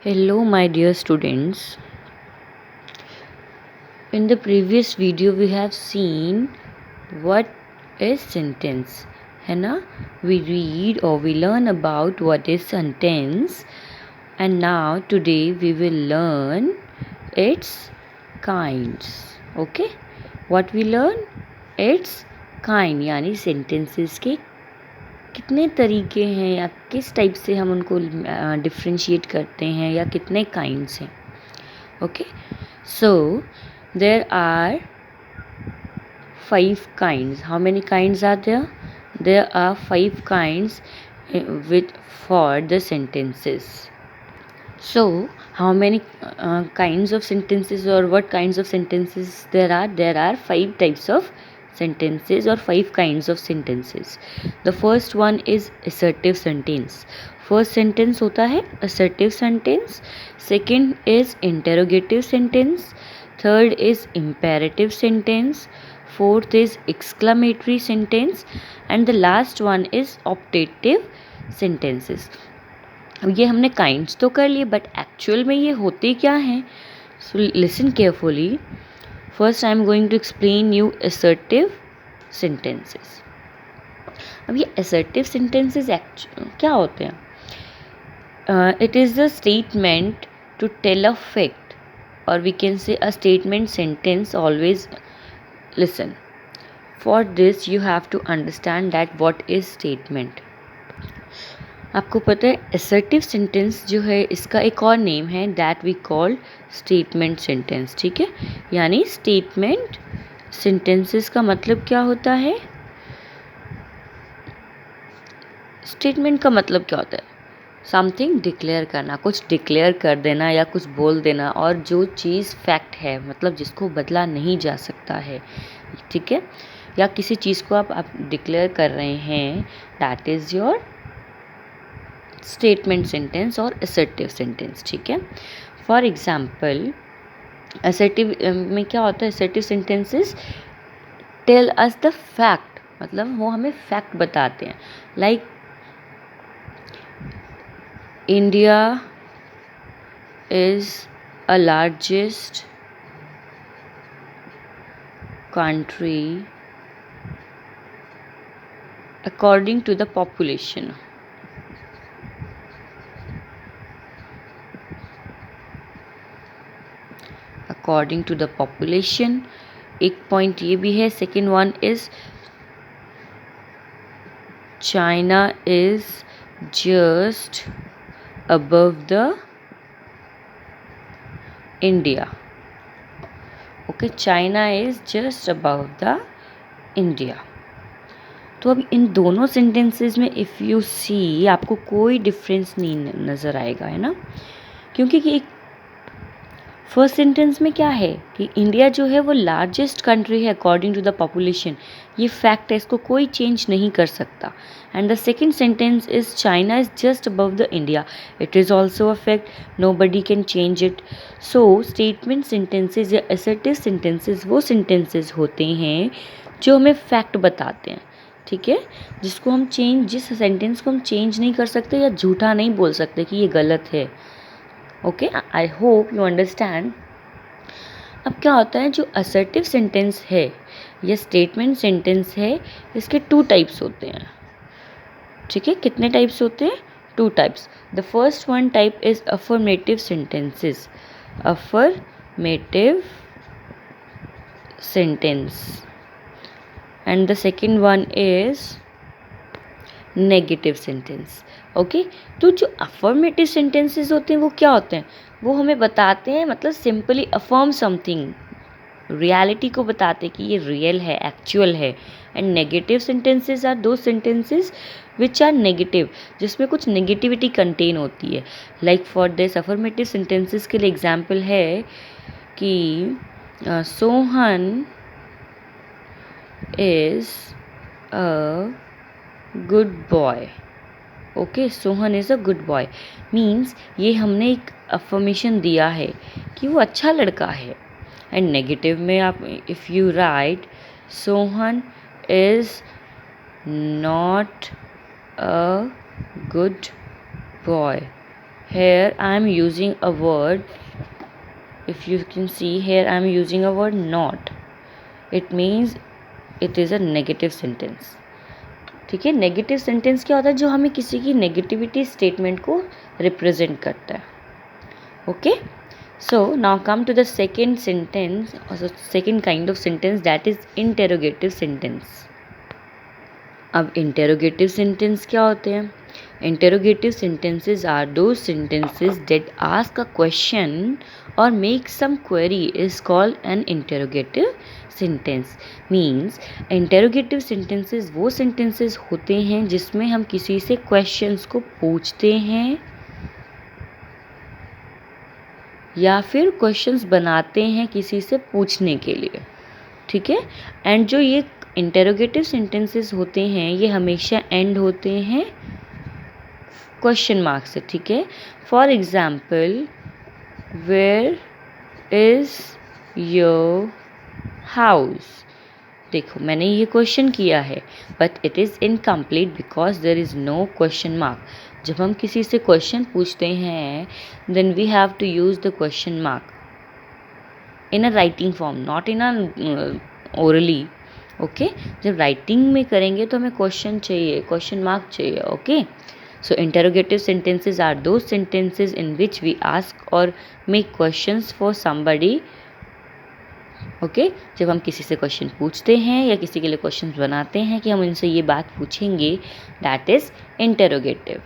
Hello, my dear students. In the previous video, we have seen what is sentence. है ना? We read or we learn about what is sentence, and now today we will learn its kinds. Okay? What we learn? Its kind, यानी sentences के कितने तरीके हैं या किस type से हम उनको डिफ्रेंशिएट करते हैं या कितने काइंड्स हैं. Okay, so there are 5 kinds. How many kinds are there? There are 5 kinds with for the sentences. So how many kinds of sentences or what kinds of sentences there are? There are 5 types of sentences or 5 kinds of sentences. The first one is assertive sentence. First sentence होता है assertive sentence. Second is interrogative sentence. Third is imperative sentence. Fourth is exclamatory sentence. And the last one is optative sentences. अब ये हमने kinds तो कर लिए but actual में ये होते क्या हैं. So listen carefully. First I am going to explain you assertive sentences. अब ये असर्टिव सेंटेंसेस क्या होते हैं? It is the statement to tell a fact और we can say a statement sentence. Always listen. For this you have to understand that what is statement. आपको पता है assertive sentence जो है इसका एक और नेम है that we call statement sentence. ठीक है, यानी स्टेटमेंट सेंटेंसेस का मतलब क्या होता है? स्टेटमेंट का मतलब क्या होता है? समथिंग डिक्लेयर करना, कुछ डिक्लेयर कर देना या कुछ बोल देना और जो चीज़ फैक्ट है मतलब जिसको बदला नहीं जा सकता है. ठीक है, या किसी चीज़ को आप डिक्लेयर कर रहे हैं that is your statement sentence और असर्टिव सेंटेंस. ठीक है, फॉर एग्जाम्पल असर्टिव में क्या होता है? Assertive sentences tell us the fact, मतलब वो हमें फैक्ट बताते हैं. Like India is a largest country according to the population. According to the population एक पॉइंट ये भी है. Second one is China is just above the India. Okay, China is just above the India. तो अब इन दोनों sentences में if you see आपको कोई डिफरेंस नहीं नज़र आएगा, है ना? क्योंकि एक फर्स्ट सेंटेंस में क्या है कि इंडिया जो है वो लार्जेस्ट कंट्री है अकॉर्डिंग टू द पॉपुलेशन. ये फैक्ट है, इसको कोई चेंज नहीं कर सकता. And the second sentence is China is just above the India. It is also a fact, nobody can change it. So statement sentences या assertive sentences वो sentences होते हैं जो हमें फैक्ट बताते हैं. ठीक है, जिसको हम जिस सेंटेंस को हम चेंज नहीं कर सकते या झूठा नहीं बोल सकते कि ये गलत है. Okay, I hope you understand. अब क्या होता है, जो असर्टिव सेंटेंस है या स्टेटमेंट सेंटेंस है इसके 2 टाइप्स होते हैं. ठीक है, कितने टाइप्स होते हैं? 2 types. The first one type is affirmative sentences. Affirmative sentence. And the second one is negative sentence. Okay, तो जो अफर्मेटिव सेंटेंसेस होते हैं वो क्या होते हैं? वो हमें बताते हैं, मतलब सिंपली अफर्म समथिंग, रियलिटी को बताते कि ये रियल है, एक्चुअल है. And negative sentences are those sentences which are negative, जिसमें कुछ नेगेटिविटी कंटेन होती है. Like for this affirmative sentences के लिए एग्जाम्पल है कि Sohan is a good boy. Okay, Sohan is a good boy means ये हमने एक अफर्मेशन दिया है कि वो अच्छा लड़का है. एंड नेगेटिव में आप if you right Sohan is not a good boy, here I am using a word, if you can see here I am using a word not, it means it is a negative sentence. ठीक है, negative sentence क्या होता है, जो हमें किसी की negativity statement को रिप्रेजेंट करता है. Okay, so now come to the second sentence, or the second kind of sentence, that is interrogative sentence. अब interrogative sentence क्या होते हैं? Interrogative sentences are those sentences that ask a question or make some query is called an interrogative sentence. Means interrogative sentences वो sentences होते हैं जिसमें हम किसी से questions को पूछते हैं या फिर क्वेश्चंस बनाते हैं किसी से पूछने के लिए. ठीक है, एंड जो ये इंटेरोगेटिव सेंटेंसेस होते हैं ये हमेशा एंड होते हैं क्वेश्चन मार्क से. ठीक है, for example, where is your house. देखो मैंने ये क्वेश्चन किया है but it is incomplete because there is no question mark. जब हम किसी से क्वेश्चन पूछते हैं then we have to use the question mark in a writing form, not in a orally. Okay, जब राइटिंग में करेंगे तो हमें क्वेश्चन चाहिए, क्वेश्चन मार्क चाहिए. Okay, so interrogative sentences are those sentences in which we ask और make questions for somebody. Okay, जब हम किसी से क्वेश्चन पूछते हैं या किसी के लिए क्वेश्चन बनाते हैं कि हम उनसे ये बात पूछेंगे, that is interrogative.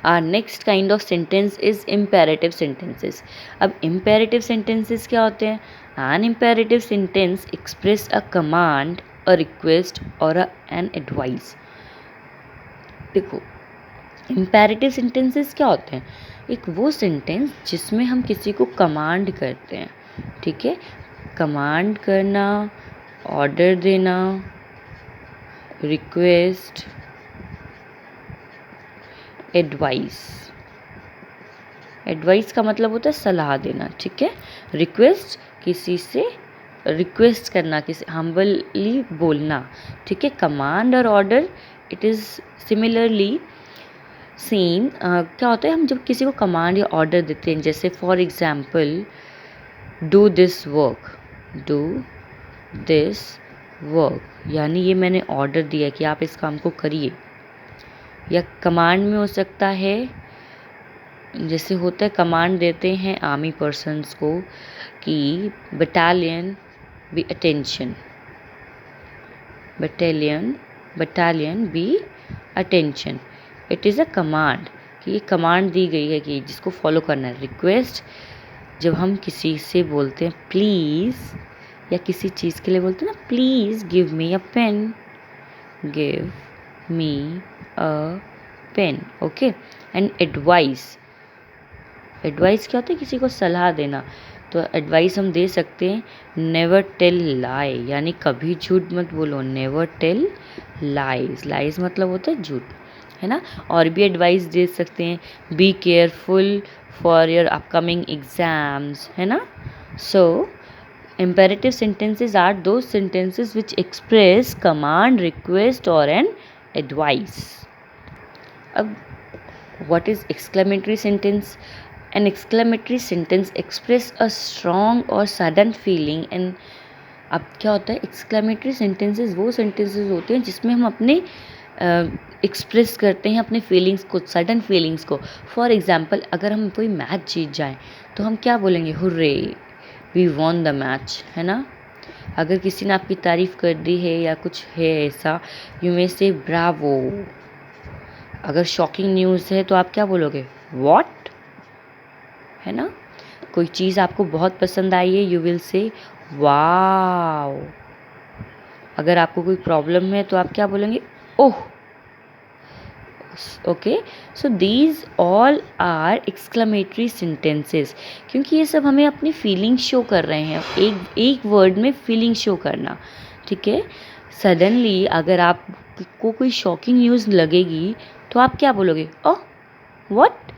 Our next kind of sentence is imperative sentences. अब imperative sentences क्या होते हैं? An imperative sentence express a command, a request or an advice. देखो imperative sentences क्या होते हैं? एक वो sentence जिसमें हम किसी को command करते हैं. ठीक है, command करना, order देना, request, एडवाइस. एडवाइस का मतलब होता है सलाह देना. ठीक है, रिक्वेस्ट किसी से रिक्वेस्ट करना, किसी हम्बली बोलना. ठीक है, कमांड और order it is similarly same. क्या होता है, हम जब किसी को कमांड या ऑर्डर देते हैं, जैसे for example do this work, do this work, यानी ये मैंने ऑर्डर दिया कि आप इस काम को करिए. या कमांड में हो सकता है, जैसे होता है कमांड देते हैं आर्मी पर्सन्स को कि battalion be attention, battalion be attention. It is a command, कि ये कमांड दी गई है कि जिसको फॉलो करना है. रिक्वेस्ट जब हम किसी से बोलते हैं प्लीज़, या किसी चीज़ के लिए बोलते हैं ना, please give me a pen, give me a pen. Okay, and advice, advice क्या होता है, किसी को सलाह देना. तो एडवाइस हम दे सकते हैं नेवर टेल लाई, यानी कभी झूठ मत बोलो. नेवर टेल लाइज, लाइज मतलब होता है झूठ, है ना. और भी एडवाइस दे सकते हैं, be careful for your upcoming exams, है ना. सो imperative sentences are those sentences which express command, request or an advice. अब what is exclamatory sentence? An exclamatory sentence express a strong or sudden feeling. and अब क्या होता है, exclamatory sentences वो sentences होते हैं जिसमें हम अपने एक्सप्रेस करते हैं अपने फीलिंग्स को, सडन फीलिंग्स को. फॉर एग्जाम्पल, अगर हम कोई मैच जीत जाएं तो हम क्या बोलेंगे, hurray we won the match, है ना. अगर किसी ने आपकी तारीफ़ कर दी है या कुछ है ऐसा, यू मे से ब्रावो. अगर शॉकिंग न्यूज़ है तो आप क्या बोलोगे, व्हाट, है ना. कोई चीज़ आपको बहुत पसंद आई है, यू विल से वाओ. अगर आपको कोई प्रॉब्लम है तो आप क्या बोलेंगे, oh. Okay, so these all are exclamatory sentences, क्योंकि ये सब हमें अपनी फीलिंग शो कर रहे हैं. एक वर्ड में फीलिंग शो करना. ठीक है, सडनली अगर आपको कोई शॉकिंग न्यूज़ लगेगी तो आप क्या बोलोगे, ओह व्हाट,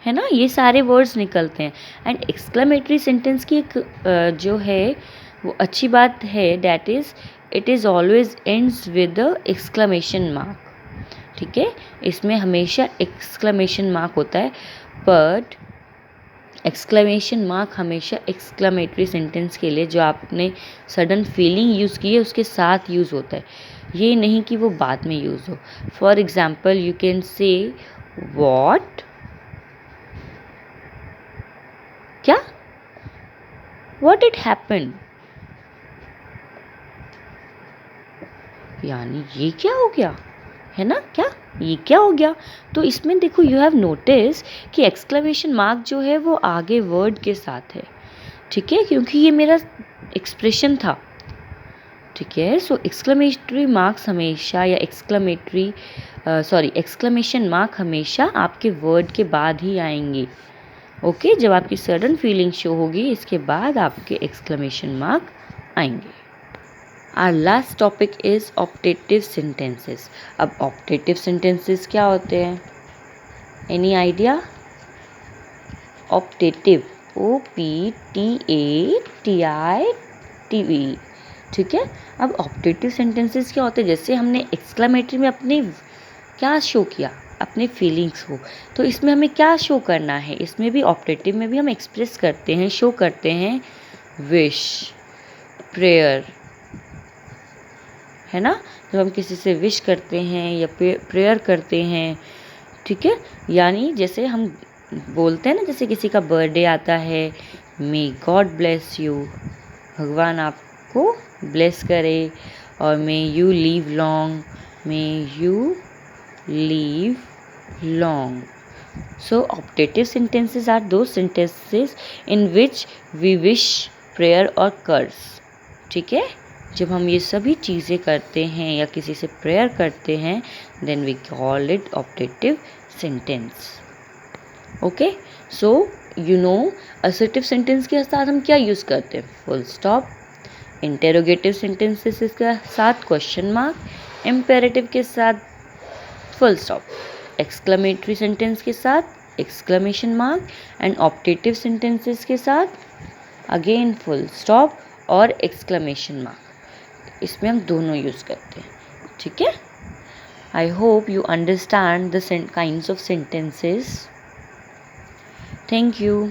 है ना. ये सारे वर्ड्स निकलते हैं. एंड एक्सक्लेमेटरी सेंटेंस की एक जो है वो अच्छी बात है, that is it is always ends with the exclamation mark. ठीक है, इसमें हमेशा एक्सक्लेमेशन मार्क होता है, बट एक्सक्लेमेशन मार्क हमेशा एक्सक्लेमेटरी सेंटेंस के लिए जो आपने सडन फीलिंग यूज़ की है उसके साथ यूज़ होता है, ये नहीं कि वो बाद में यूज़ हो। For example you can say what, क्या, वॉट इट हैपन, यानी ये क्या हो गया, है ना, क्या ये क्या हो गया। तो इसमें देखो यू हैव नोटिस कि एक्सक्लेमेशन मार्क जो है वो आगे वर्ड के साथ है, ठीक है, क्योंकि ये मेरा एक्सप्रेशन था, ठीक है। सो एक्सक्लेमेटरी मार्क्स हमेशा या एक्सक्लेमेशन मार्क हमेशा आपके वर्ड के बाद ही आएंगे, ओके। जब आपकी सडन फीलिंग शो होगी इसके बाद आपके एक्सक्लेमेशन मार्क आएंगे। Our last topic is optative sentences. अब optative sentences क्या होते हैं? Any idea? Optative, OPTATIVE, ठीक है। अब optative sentences क्या होते हैं? जैसे हमने exclamatory में अपने क्या शो किया, अपने फीलिंग्स को, तो इसमें हमें क्या शो करना है, इसमें भी optative में भी हम एक्सप्रेस करते हैं, शो करते हैं विश, प्रेयर, है ना। जब हम किसी से विश करते हैं या प्रेयर करते हैं, ठीक है, यानी जैसे हम बोलते हैं ना, जैसे किसी का बर्थडे आता है, मे गॉड ब्लेस यू, भगवान आपको ब्लेस करे, और may you live long, may you live long. So optative sentences are those sentences in which we wish, prayer और कर्स, ठीक है। जब हम ये सभी चीज़ें करते हैं या किसी से प्रेयर करते हैं, then we call it optative sentence, okay. So you know assertive sentence के साथ हम क्या यूज़ करते हैं, फुल स्टॉप, इंटेरोगेटिव सेंटेंसेस के साथ क्वेश्चन मार्क, इम्पेरेटिव के साथ फुल स्टॉप, एक्सक्लेमेटरी सेंटेंस के साथ exclamation mark, and optative sentences के साथ अगेन फुल स्टॉप और एक्सक्लेमेशन मार्क, इसमें हम दोनों यूज़ करते हैं, ठीक है। I hope you understand the kinds of sentences. Thank you.